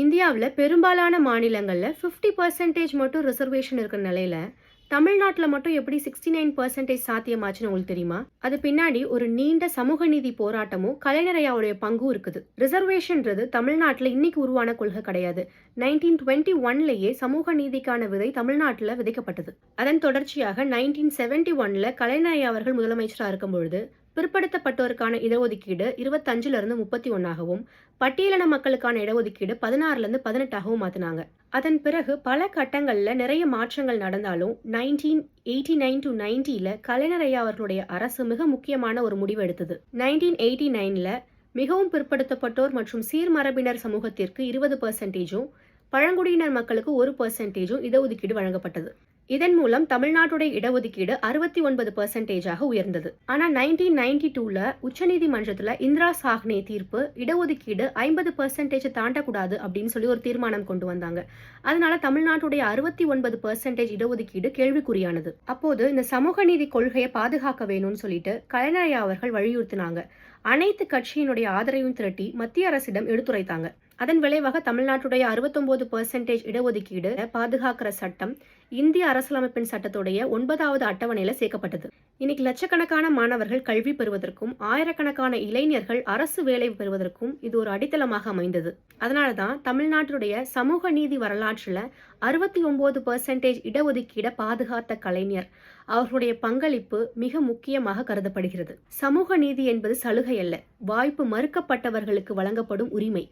இந்தியாவுல பெரும்பாலான மாநிலங்கள்ல 50% மட்டும் ரிசர்வேஷன் இருக்கிற நிலையில, தமிழ்நாட்டுல மட்டும் எப்படி 69% சாத்தியமாச்சுன்னு உங்களுக்கு தெரியுமா? அது பின்னாடி ஒரு நீண்ட சமூக நீதி போராட்டமும், கலைஞர் ஐயாவுடைய பங்கும் இருக்குது. ரிசர்வேஷன்றது தமிழ்நாட்டுல இன்னைக்கு உருவான கொள்கை கிடையாது. 1921லயே சமூக நீதிக்கான விதை தமிழ்நாட்டுல விதைக்கப்பட்டது. அதன் தொடர்ச்சியாக 1971ல கலைஞர் ஐயா அவர்கள் முதலமைச்சரா இருக்கும் பொழுது, பிற்படுத்தப்பட்டோருக்கான இடஒதுக்கீடு 25லிருந்து 31ஆகவும், பட்டியலின மக்களுக்கான இடஒதுக்கீடு 16லிருந்து 18ஆகவும் மாத்தினாங்க. அதன் பிறகு பல கட்டங்கள்ல நிறைய மாற்றங்கள் நடந்தாலும் 1989 to 90ல கலைஞர் ஐயா அவர்களுடைய அரசு மிக முக்கியமான ஒரு முடிவு எடுத்தது. 1989ல மிகவும் பிற்படுத்தப்பட்டோர் மற்றும் சீர்மரபினர் சமூகத்திற்கு 20%, பழங்குடியினர் மக்களுக்கு 1% இடஒதுக்கீடு வழங்கப்பட்டது. இதன் மூலம் தமிழ்நாட்டுடைய இடஒதுக்கீடு 69%ஆக உயர்ந்தது. ஆனா 1992ல உச்சநீதிமன்றத்துல இந்திரா சாஹ்னே தீர்ப்பு இடஒதுக்கீடு 50% தாண்டக்கூடாது அப்படின்னு சொல்லி ஒரு தீர்மானம் கொண்டு வந்தாங்க. அதனால தமிழ்நாட்டுடைய 69% இடஒதுக்கீடு கேள்விக்குறியானது. அப்போது இந்த சமூக நீதி கொள்கையை பாதுகாக்க வேணும்னு சொல்லிட்டு கலைஞர் ஐயா அவர்கள் வலியுறுத்தினாங்க. அனைத்து கட்சியினுடைய ஆதரவையும் திரட்டி மத்திய அரசிடம் எடுத்துரைத்தாங்க. அதன் விளைவாக தமிழ்நாட்டுடைய 69% இடஒதுக்கீடு பாதுகாக்கிற சட்டம் இந்திய அரசியலமைப்பின் சட்டத்துடைய 9வது அட்டவணையில சேர்க்கப்பட்டது. இன்னைக்கு லட்சக்கணக்கான மாணவர்கள் கல்வி பெறுவதற்கும், ஆயிரக்கணக்கான இளைஞர்கள் அரசு வேலை பெறுவதற்கும் இது ஒரு அடித்தளமாக அமைந்தது. அதனாலதான் தமிழ்நாட்டுடைய சமூக நீதி வரலாற்றுல 69% இடஒதுக்கீட பாதுகாத்த கலைஞர் அவர்களுடைய பங்களிப்பு மிக முக்கியமாக கருதப்படுகிறது. சமூக நீதி என்பது சலுகை அல்ல, வாய்ப்பு மறுக்கப்பட்டவர்களுக்கு வழங்கப்படும் உரிமை.